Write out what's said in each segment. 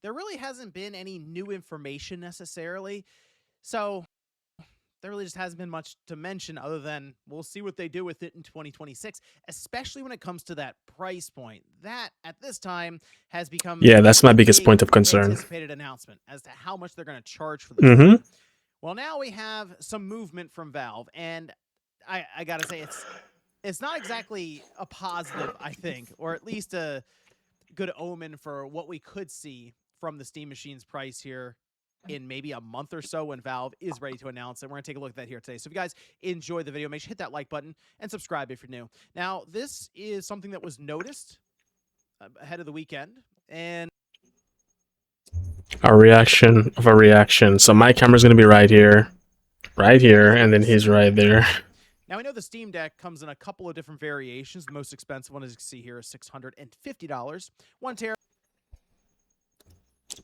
there really hasn't been any new information necessarily. So there really just hasn't been much to mention other than we'll see what they do with it in 2026, especially when it comes to that price point. That, at this time, has become Yeah, that's my the biggest point big of concern. anticipated announcement as to how much they're going to charge for this Mm-hmm. thing. Well, now we have some movement from Valve, and I gotta say, it's not exactly a positive, I think, or at least a good omen for what we could see from the Steam Machine's price here in maybe a month or so when Valve is ready to announce it. We're going to take a look at that here today. So if you guys enjoyed the video, make sure to hit that like button and subscribe if you're new. Now, this is something that was noticed ahead of the weekend, and A reaction of a reaction. So my camera's going to be right here, and then he's right there. now we know the Steam Deck comes in a couple of different variations. The most expensive one, as you can see here, is $650. 1 terabyte.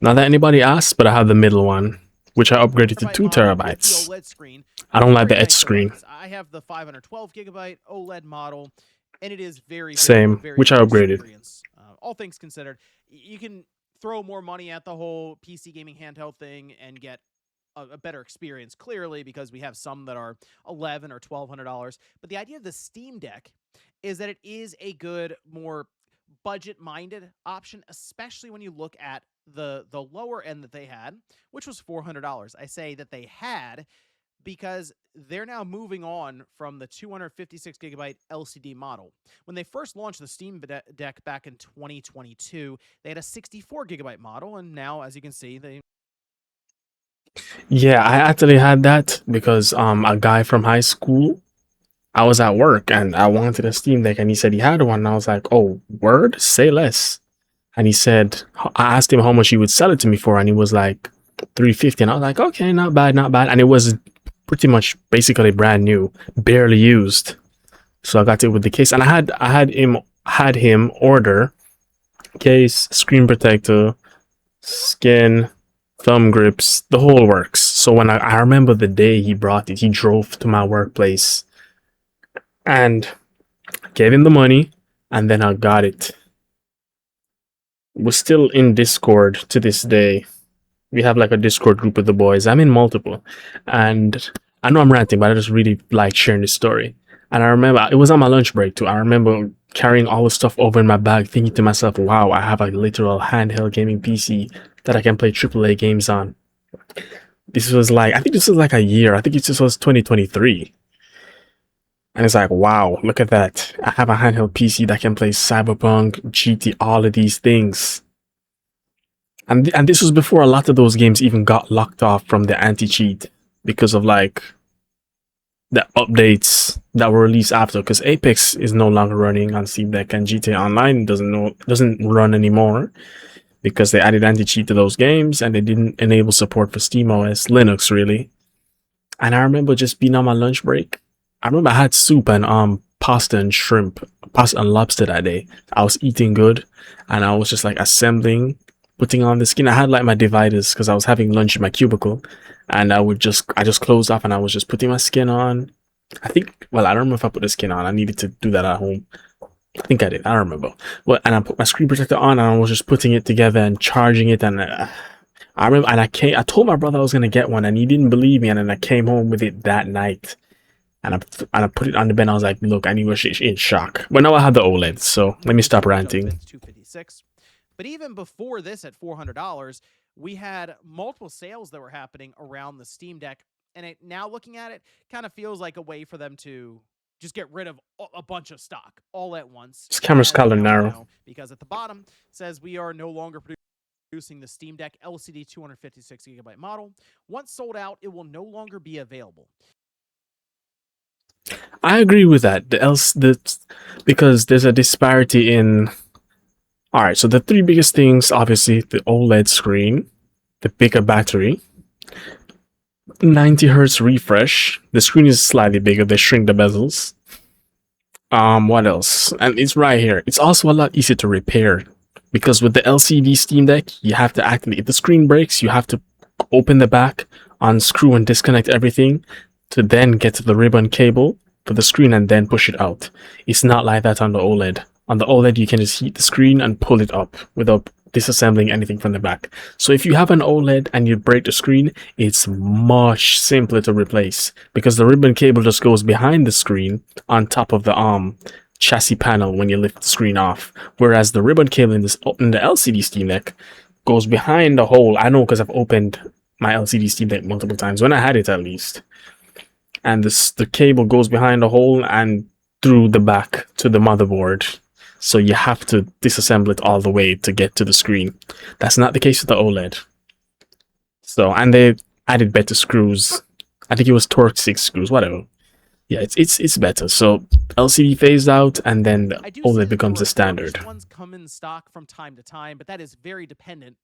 Not that anybody asked, but I have the middle one, which I upgraded to 2 terabytes. OLED screen. I don't like the Very edge nice screen. device. I have the 512 gigabyte OLED model, and it is very Same, very which I upgraded. All things considered, you can throw more money at the whole PC gaming handheld thing and get a better experience, clearly, because we have some that are $1,100 or $1,200. But the idea of the Steam Deck is that it is a good, more budget-minded option, especially when you look at the lower end that they had, which was $400. I say that they had because they're now moving on from the 256 gigabyte LCD model. When they first launched the Steam Deck back in 2022, they had a 64 gigabyte model, and now, as you can see, they... Yeah, I actually had that because a guy from high school, I was at work and I wanted a Steam Deck and he said he had one, and I was like, oh, word? Say less. And he said, I asked him how much he would sell it to me for, and he was like $350, and I was like, okay, not bad, not bad. And it was pretty much basically brand new, barely used. So I got it with the case, and I had him order case, screen protector, skin, thumb grips, the whole works. So when I remember the day he brought it, he drove to my workplace and gave him the money, and then I got it. We're still in Discord to this day. We have like a Discord group with the boys. I'm in multiple, and I know I'm ranting, but I just really like sharing this story. And I remember it was on my lunch break too. I remember carrying all the stuff over in my bag, thinking to myself, wow, I have a literal handheld gaming PC that I can play AAA games on. This was like, I think this was like a year. I think it just was 2023. And it's like, wow, look at that. I have a handheld PC that can play Cyberpunk, GT, all of these things. And this was before a lot of those games even got locked off from the anti-cheat because of like the updates that were released after, because Apex is no longer running on Steam Deck and GTA Online doesn't run anymore because they added anti-cheat to those games and they didn't enable support for SteamOS, Linux really. And I remember just being on my lunch break. I remember I had soup and pasta and lobster that day. I was eating good and I was just like assembling, putting on the skin. I had like my dividers because I was having lunch in my cubicle, and I just closed off and I was just putting my skin on. I think, well, I don't remember if I put the skin on. I needed to do that at home. I think I did. I don't remember. Well, and I put my screen protector on and I was just putting it together and charging it. And I remember, and I told my brother I was gonna get one, and he didn't believe me. And then I came home with it that night, and I put it on the bed. And I was like, look, and he was in shock. But now I have the OLED, so let me stop ranting. $256. But even before this, at $400, we had multiple sales that were happening around the Steam Deck, and now looking at it, kind of feels like a way for them to just get rid of a bunch of stock all at once. This camera's kind of narrow. Because at the bottom it says we are no longer producing the Steam Deck LCD 256 gigabyte model. Once sold out, it will no longer be available. I agree with that. Because there's a disparity in... Alright, so the three biggest things, obviously, the OLED screen, the bigger battery, 90 Hz refresh, the screen is slightly bigger, they shrink the bezels. What else? And it's right here. It's also a lot easier to repair, because with the LCD Steam Deck, you have to actually, if the screen breaks, you have to open the back, unscrew and disconnect everything, to then get to the ribbon cable for the screen and then push it out. It's not like that on the OLED. On the OLED, you can just heat the screen and pull it up without disassembling anything from the back. So if you have an OLED and you break the screen, it's much simpler to replace because the ribbon cable just goes behind the screen on top of the chassis panel when you lift the screen off. Whereas the ribbon cable in the LCD Steam Deck goes behind the hole. I know because I've opened my LCD Steam Deck multiple times, when I had it at least. And the cable goes behind the hole and through the back to the motherboard. So you have to disassemble it all the way to get to the screen. That's not the case with the OLED. So, and they added better screws. I think it was Torx 6 screws, whatever. Yeah, it's better. So LCD phased out, and then the OLED becomes the standard. Ones come in stock from time to time, but that is very dependent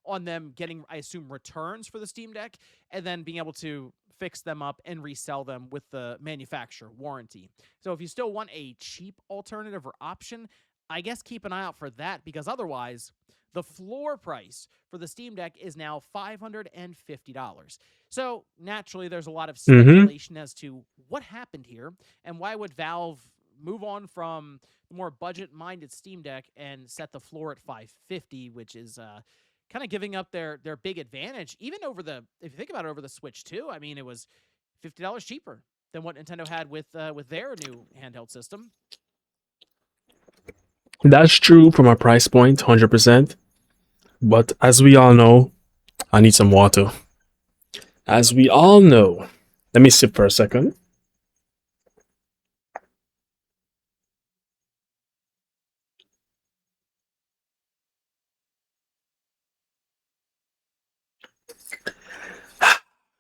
on them getting, I assume, returns for the Steam Deck, and then being able to fix them up and resell them with the manufacturer warranty. So if you still want a cheap alternative or option, I guess keep an eye out for that, because otherwise the floor price for the Steam Deck is now $550. So naturally there's a lot of speculation as to what happened here and why would Valve move on from the more budget-minded Steam Deck and set the floor at $550, which is kind of giving up their big advantage, even over if you think about it, over the Switch 2. I mean, it was $50 cheaper than what Nintendo had with their new handheld system. That's true from a price point, 100%. But as we all know, I need some water. As we all know, let me sip for a second.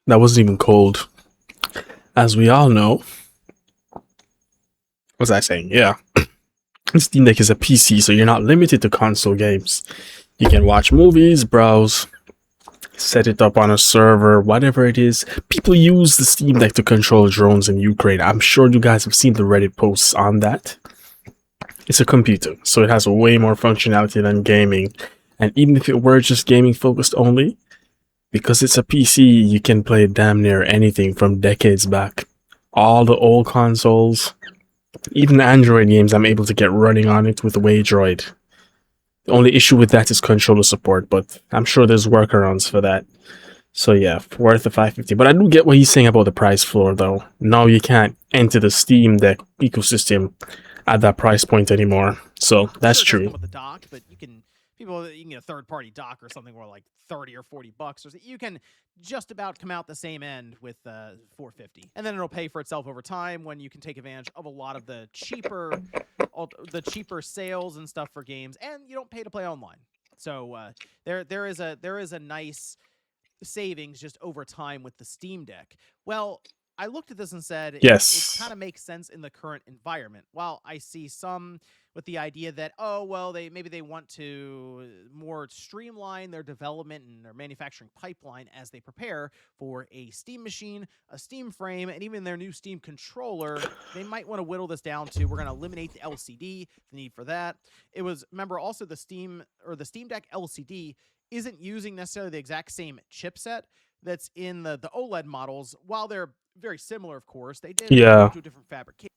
That wasn't even cold. As we all know, what was I saying? Yeah. Steam Deck is a PC, so you're not limited to console games. You can watch movies, browse, set it up on a server, whatever it is. People use the Steam Deck to control drones in Ukraine. I'm sure you guys have seen the Reddit posts on that. It's a computer, so it has way more functionality than gaming. And even if it were just gaming focused only, because it's a PC, you can play damn near anything from decades back. All the old consoles, even Android games, I'm able to get running on it with Waydroid. The only issue with that is controller support, but I'm sure there's workarounds for that. So yeah, worth the $550. But I do get what he's saying about the price floor, though. Now you can't enter the Steam Deck ecosystem at that price point anymore. So that's true. With the dock, but you can get a third-party dock or something more like $30 or $40, or so. You can just about come out the same end with $450, and then it'll pay for itself over time when you can take advantage of a lot of the cheaper sales and stuff for games, and you don't pay to play online. So there is a nice savings just over time with the Steam Deck. Well, I looked at this and said, yes, it kind of makes sense in the current environment. While I see some with the idea that, oh, well, maybe they want to more streamline their development and their manufacturing pipeline as they prepare for a Steam machine, a Steam frame, and even their new Steam controller. They might want to whittle this down to, we're going to eliminate the LCD, the need for that. Remember also the Steam Deck LCD isn't using necessarily the exact same chipset that's in the OLED models. While they're very similar, of course, they did go to a different fabrication.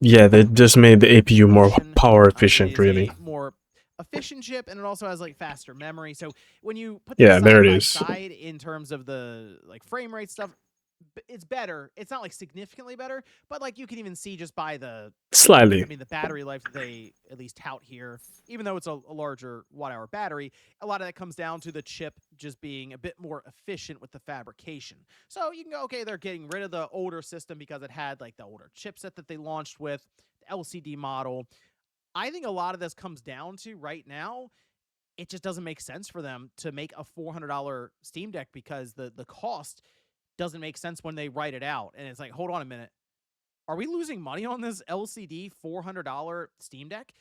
Yeah, they just made the APU more power efficient, really. More efficient chip, and it also has like faster memory. So when you put there it is. side in terms of the frame rate stuff, it's better. It's not significantly better, but you can even see just by the slightly. I mean, the battery life that they at least tout here, even though it's a larger watt-hour battery, a lot of that comes down to the chip just being a bit more efficient with the fabrication. So you can go, okay, they're getting rid of the older system because it had the older chipset that they launched with, the LCD model. I think a lot of this comes down to right now, it just doesn't make sense for them to make a $400 Steam Deck because the cost doesn't make sense when they write it out. And it's hold on a minute. Are we losing money on this LCD $400 Steam Deck?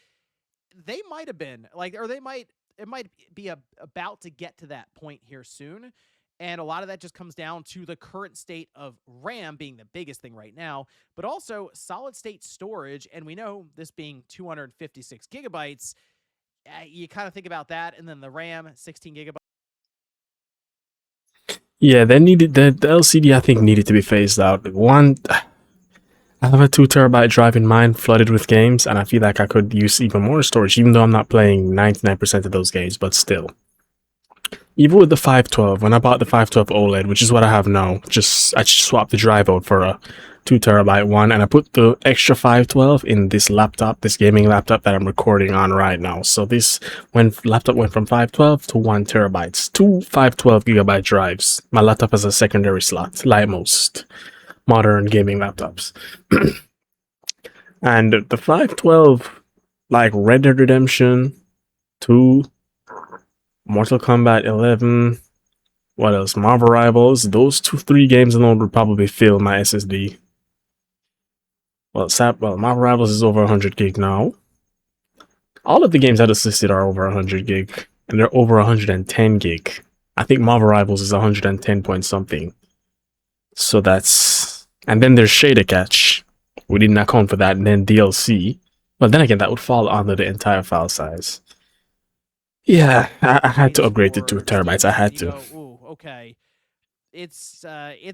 They might have been it might be about to get to that point here soon. And a lot of that just comes down to the current state of RAM being the biggest thing right now, but also solid state storage. And we know this being 256 gigabytes, you kind of think about that. And then the RAM, 16 gigabytes. Yeah, they needed the LCD. I think needed to be phased out. I have a 2 terabyte drive in mine flooded with games, and I feel like I could use even more storage, even though I'm not playing 99% of those games, but still. Even with the 512, when I bought the 512 OLED, which is what I have now, I just swapped the drive out for a 2 terabyte one, and I put the extra 512 in this laptop, this gaming laptop that I'm recording on right now. So this laptop went from 512 to 1 terabyte, two 512 gigabyte drives. My laptop has a secondary slot, like most modern gaming laptops. And the 512, like Red Dead Redemption 2, Mortal Kombat 11, what else? Marvel Rivals. Those 3 games alone would probably fill my SSD. Well, Marvel Rivals is over 100 gig now. All of the games I just listed are over 100 gig, and they're over 110 gig. I think Marvel Rivals is 110 point something. So that's... And then there's Shader Catch. We didn't account for that, and then DLC. But then again, that would fall under the entire file size. Yeah, I had to upgrade to 2 terabytes. I had to. Ooh, okay. It's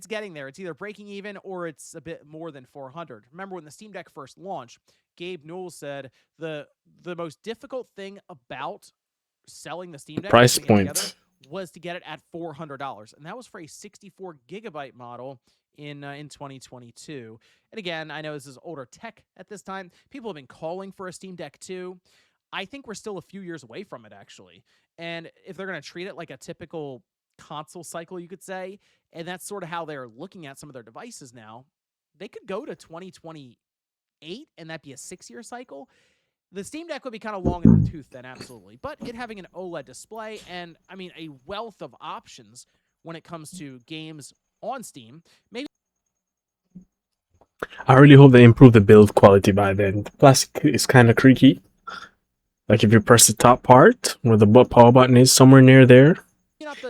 getting there. It's either breaking even or it's a bit more than 400. Remember when the Steam Deck first launched, Gabe Newell said the most difficult thing about selling the Steam Deck price point was to get it at $400, and that was for a 64 gigabyte model in 2022. And again, I know this is older tech at this time. People have been calling for a Steam Deck 2. I think we're still a few years away from it, actually. And if they're going to treat it like a typical console cycle, you could say, and that's sort of how they're looking at some of their devices now, they could go to 2028 and that'd be a 6-year cycle. The Steam Deck would be kind of long in the tooth then, absolutely. But it having an OLED display and, I mean, a wealth of options when it comes to games on Steam, maybe. I really hope they improve the build quality by then. The plastic is kind of creaky. Like if you press the top part where the power button is, somewhere near there,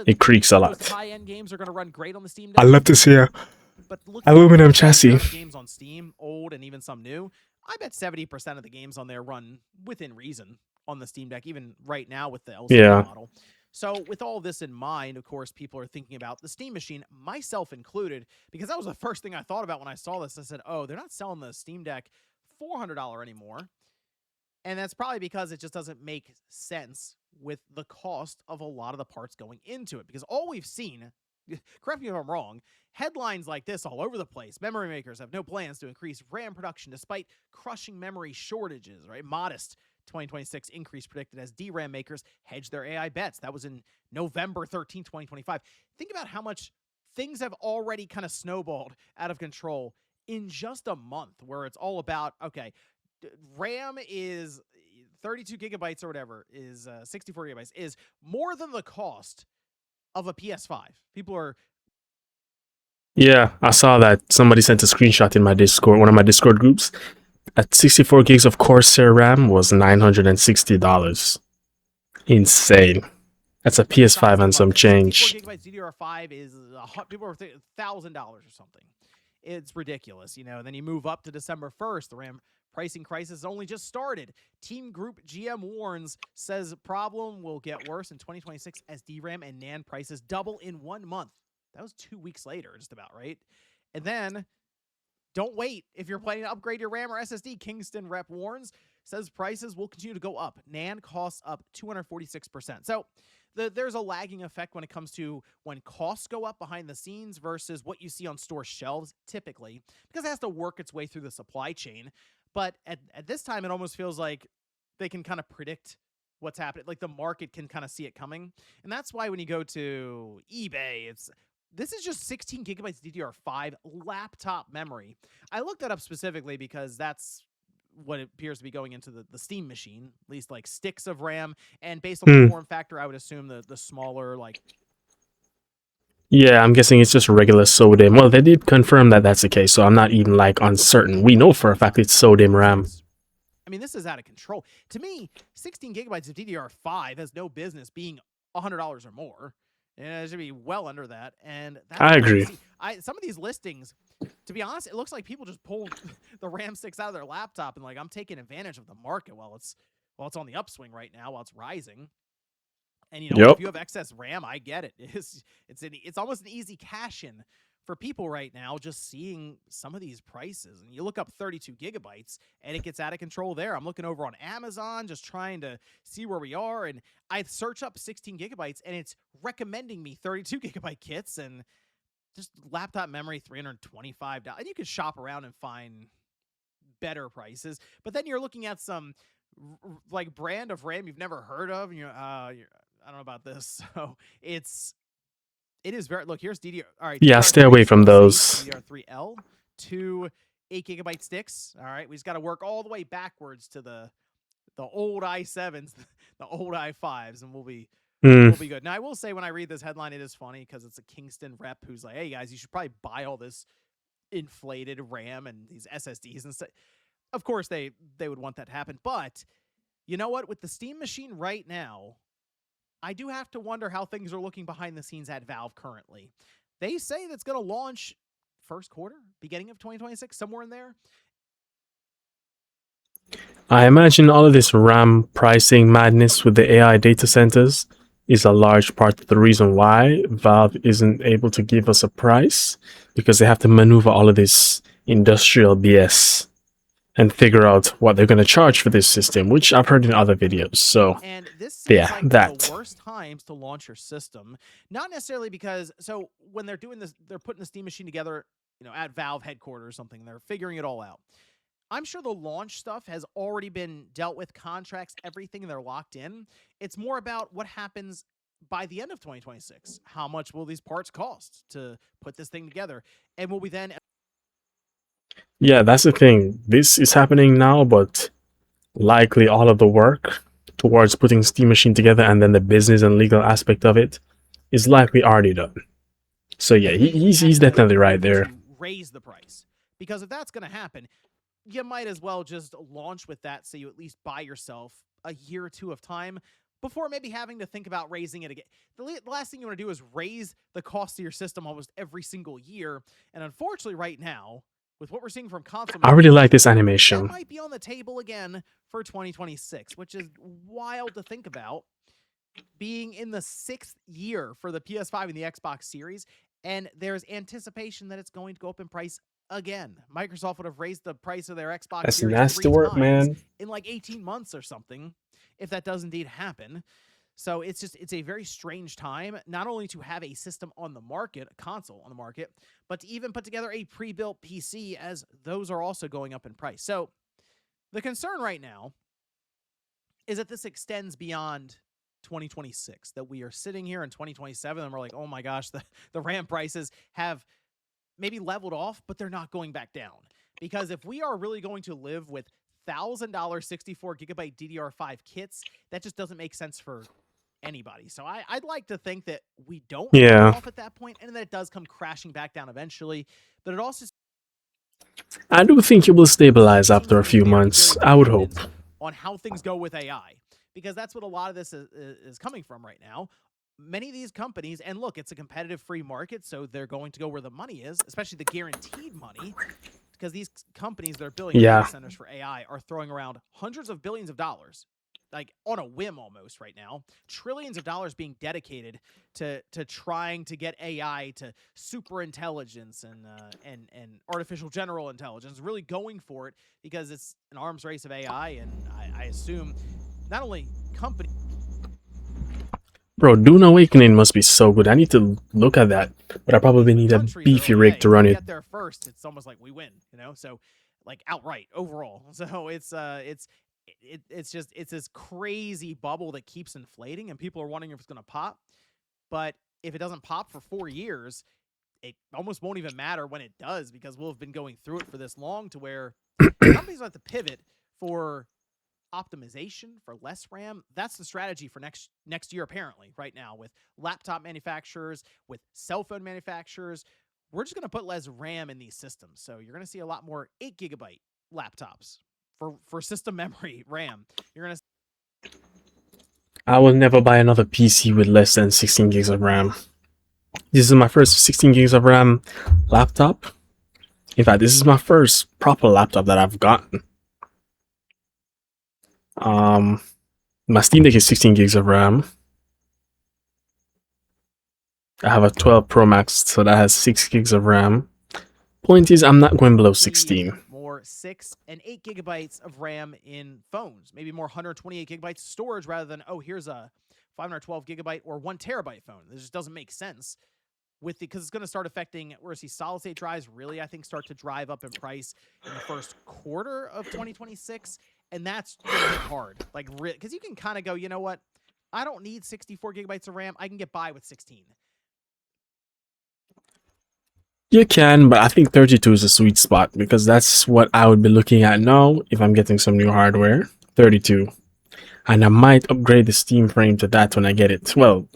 it creaks a lot. High-end games are going to run great on the Steam Deck. I'd love to see a aluminum chassis. Games on Steam, old and even some new. I bet 70% of the games on there run within reason on the Steam Deck, even right now with the LCD model. So with all this in mind, of course, people are thinking about the Steam Machine, myself included, because that was the first thing I thought about when I saw this. I said, oh, they're not selling the Steam Deck $400 anymore. And that's probably because it just doesn't make sense with the cost of a lot of the parts going into it. Because all we've seen, correct me if I'm wrong, headlines like this all over the place. Memory makers have no plans to increase RAM production despite crushing memory shortages, right? Modest 2026 increase predicted as DRAM makers hedge their AI bets. That was in November 13, 2025. Think about how much things have already kind of snowballed out of control in just a month, where it's all about, okay, RAM is 32 gigabytes or whatever, is 64 gigabytes, is more than the cost of a PS5. People are... Yeah, I saw that. Somebody sent a screenshot in my Discord, one of my Discord groups. At 64 gigs of Corsair RAM was $960. Insane. That's a PS5 and some change. 64 gigabytes DDR5 is, people are $1,000 or something. It's ridiculous, you know. And then you move up to December 1st, the RAM pricing crisis only just started. Team Group GM warns, says problem will get worse in 2026 as DRAM and NAND prices double in 1 month. That was 2 weeks later, just about, right? And then, don't wait. If you're planning to upgrade your RAM or SSD, Kingston rep warns, says prices will continue to go up. NAND costs up 246%. So there's a lagging effect when it comes to when costs go up behind the scenes versus what you see on store shelves, typically, because it has to work its way through the supply chain. But at this time, it almost feels like they can kind of predict what's happening. Like the market can kind of see it coming. And that's why when you go to eBay, this is just 16 gigabytes DDR5 laptop memory. I looked that up specifically because that's what it appears to be going into the Steam Machine, at least like sticks of RAM. And based on the form factor, I would assume the smaller, like... Yeah, I'm guessing it's just regular SODIMM. Well, they did confirm that that's the case, so I'm not even like uncertain. We know for a fact it's SODIMM RAM. I mean, this is out of control. To me, 16 gigabytes of DDR5 has no business being $100 or more. And it should be well under that. And that's I agree. Some of these listings, to be honest, it looks like people just pulled the RAM sticks out of their laptop and like, I'm taking advantage of the market while it's on the upswing right now, while it's rising. And you know, if you have excess RAM, I get it. It's almost an easy cash in for people right now, just seeing some of these prices, and you look up 32 gigabytes and it gets out of control there. I'm looking over on Amazon, just trying to see where we are. And I search up 16 gigabytes and it's recommending me 32 gigabyte kits, and just laptop memory, $325. And you can shop around and find better prices. But then you're looking at some like brand of RAM you've never heard of, and I don't know about this. So it is very, look, here's DDR. All right. Yeah, stay away from those. DDR3L, 2 8 GB sticks. All right. We just got to work all the way backwards to the old i7s, the old i5s, and we'll be good. Now, I will say, when I read this headline, it is funny because it's a Kingston rep who's like, hey, guys, you should probably buy all this inflated RAM and these SSDs and stuff. Of course, they would want that to happen. But you know what? With the Steam Machine right now, I do have to wonder how things are looking behind the scenes at Valve currently. They say that's going to launch first quarter, beginning of 2026, somewhere in there. I imagine all of this RAM pricing madness with the AI data centers is a large part of the reason why Valve isn't able to give us a price, because they have to maneuver all of this industrial BS and figure out what they're going to charge for this system, which I've heard in other videos. So, and this seems yeah, like that. the worst times to launch your system. Not necessarily because, so when they're doing this, they're putting the Steam Machine together, at Valve headquarters or something. They're figuring it all out. I'm sure the launch stuff has already been dealt with, contracts, everything, and they're locked in. It's more about what happens by the end of 2026. How much will these parts cost to put this thing together? And will we then... Yeah, that's the thing. This is happening now, but likely all of the work towards putting Steam Machine together and then the business and legal aspect of it is likely already done. So yeah, he's definitely right there. Raise the price, because if that's going to happen, you might as well just launch with that, so you at least buy yourself a year or two of time before maybe having to think about raising it again. The last thing you want to do is raise the cost of your system almost every single year. And unfortunately, right now, with what we're seeing from console, I really like this animation. That might be on the table again for 2026, which is wild to think about. Being in the 6th year for the PS5 and the Xbox Series, and there's anticipation that it's going to go up in price again. Microsoft would have raised the price of their Xbox That's Series nasty work, man. in like 18 months or something, if that does indeed happen. So it's a very strange time, not only to have a system on the market, a console on the market, but to even put together a pre-built PC, as those are also going up in price. So the concern right now is that this extends beyond 2026, that we are sitting here in 2027 and we're like, oh my gosh, the RAM prices have maybe leveled off, but they're not going back down. Because if we are really going to live with $1,000 64 gigabyte DDR5 kits, that just doesn't make sense for anybody. So I'd like to think that we don't level off at that point, and that it does come crashing back down eventually. But it also, I do think it will stabilize after a few months. I would hope. On how things go with AI, because that's what a lot of this is coming from right now. Many of these companies, and look, it's a competitive free market, so they're going to go where the money is, especially the guaranteed money, because these companies that are building data centers for AI are throwing around hundreds of billions of dollars, like on a whim almost right now. Trillions of dollars being dedicated to trying to get AI to super intelligence and artificial general intelligence, really going for it, because it's an arms race of AI. And I assume not only companies... Bro, Dune Awakening must be so good. I need to look at that, but I probably need a beefy rig to run it. Get there first, it's almost like we win, so like outright overall. So it's this crazy bubble that keeps inflating, and people are wondering if it's going to pop. But if it doesn't pop for 4 years, it almost won't even matter when it does, because we'll have been going through it for this long, to where companies have to pivot for optimization, for less RAM. That's the strategy for next year, apparently, right now, with laptop manufacturers, with cell phone manufacturers. We're just going to put less RAM in these systems. So you're going to see a lot more 8 gigabyte laptops for system memory RAM. You're going to... I will never buy another PC with less than 16 gigs of RAM. This is my first 16 gigs of RAM laptop. In fact, this is my first proper laptop that I've gotten. My Steam Deck is 16 gigs of RAM. I have a 12 Pro Max, so that has 6 gigs of RAM. Point is, I'm not going below 16. More 6 and 8 gigabytes of RAM in phones. Maybe more 128 gigabytes of storage rather than, oh, here's a 512 gigabyte or 1 terabyte phone. This just doesn't make sense because it's going to start affecting where see solid state drives really, I think, start to drive up in price in the first quarter of 2026. And that's going to hit hard. Like, because you can kind of go, you know what? I don't need 64 gigabytes of RAM. I can get by with 16. You can, but I think 32 is a sweet spot because that's what I would be looking at now if I'm getting some new hardware. 32. And I might upgrade the Steam frame to that when I get it. Well,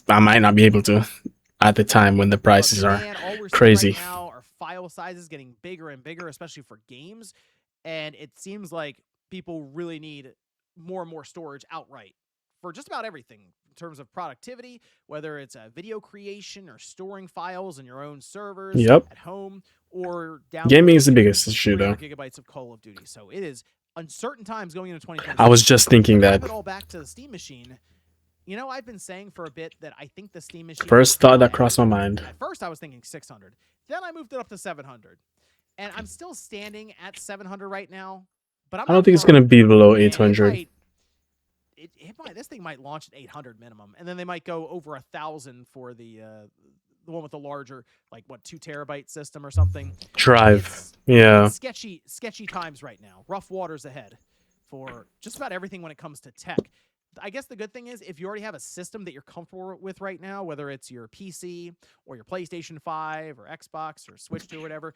I might not be able to at the time when the prices are crazy. Right now are file sizes getting bigger and bigger, especially for games. And it seems like people really need more and more storage outright for just about everything in terms of productivity, whether it's a video creation or storing files in your own servers at home or gaming is the biggest issue though. Gigabytes of Call of Duty. So it is uncertain times going into 2020. I was just thinking that. Put it all back to the Steam machine. You know, I've been saying for a bit that I think the Steam machine. First thought that crossed my mind. At first, I was thinking 600. Then I moved it up to 700, and I'm still standing at 700 right now. But I don't think it's gonna be below 800. This thing might launch at 800 minimum, and then they might go over 1,000 for the one with the larger, like 2 terabyte system or something. Drive, yeah. It's sketchy times right now. Rough waters ahead for just about everything when it comes to tech. I guess the good thing is if you already have a system that you're comfortable with right now, whether it's your PC or your PlayStation 5 or Xbox or Switch 2 or whatever,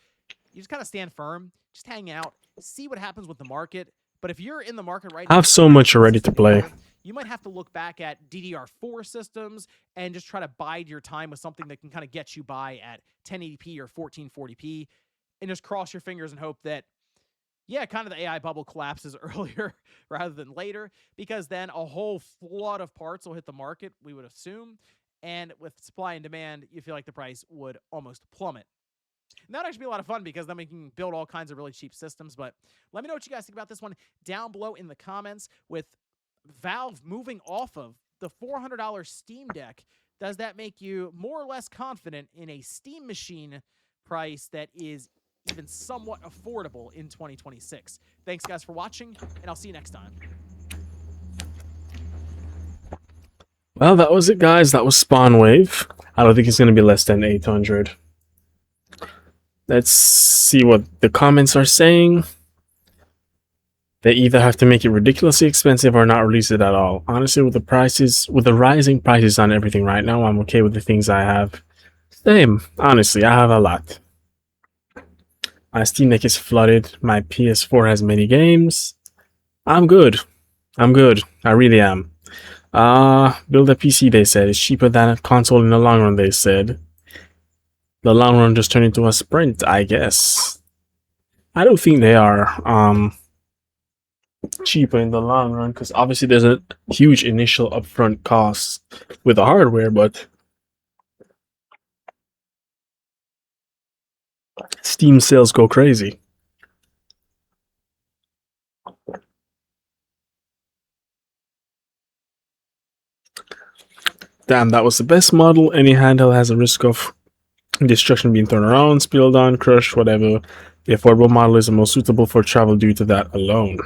you just kind of stand firm, just hang out, see what happens with the market. But if you're in the market right now, I have so much already to play. You might have to look back at DDR4 systems and just try to bide your time with something that can kind of get you by at 1080p or 1440p and just cross your fingers and hope that, yeah, kind of the AI bubble collapses earlier rather than later, because then a whole flood of parts will hit the market, we would assume. And with supply and demand, you feel like the price would almost plummet. And that would actually be a lot of fun because then we can build all kinds of really cheap systems. But let me know what you guys think about this one down below in the comments. With Valve moving off of the $400 Steam Deck, does that make you more or less confident in a Steam machine price that is even somewhat affordable in 2026? Thanks, guys, for watching, and I'll see you next time. Well, that was it, guys. That was Spawn Wave. I don't think it's going to be less than 800. Let's see what the comments are saying. They either have to make it ridiculously expensive or not release it at all. Honestly, with the rising prices on everything right now, I'm okay with the things I have. Same. Honestly, I have a lot. My Steam Deck is flooded. My PS4 has many games. I'm good. I really am. Build a PC, they said. It's cheaper than a console in the long run, they said. The long run just turned into a sprint, I guess. I don't think they are cheaper in the long run, because obviously there's a huge initial upfront cost with the hardware, but Steam sales go crazy. Damn, that was the best model. Any handheld has a risk of destruction being thrown around, spilled on, crushed, whatever. The affordable model is the most suitable for travel due to that alone.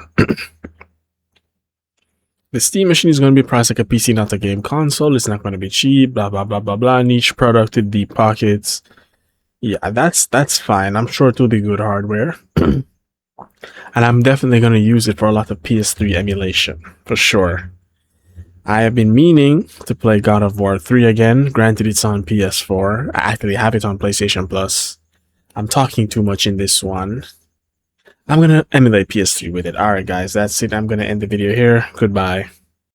The Steam machine is going to be priced like a PC, not a game console. It's not going to be cheap, blah, blah, blah, blah, blah. Niche product with deep pockets. Yeah, that's fine. I'm sure it will be good hardware. And I'm definitely going to use it for a lot of PS3 emulation, for sure. I have been meaning to play God of War 3 again. Granted, it's on PS4. I actually have it on PlayStation Plus. I'm talking too much in this one. I'm going to emulate PS3 with it. Alright, guys, that's it. I'm going to end the video here. Goodbye.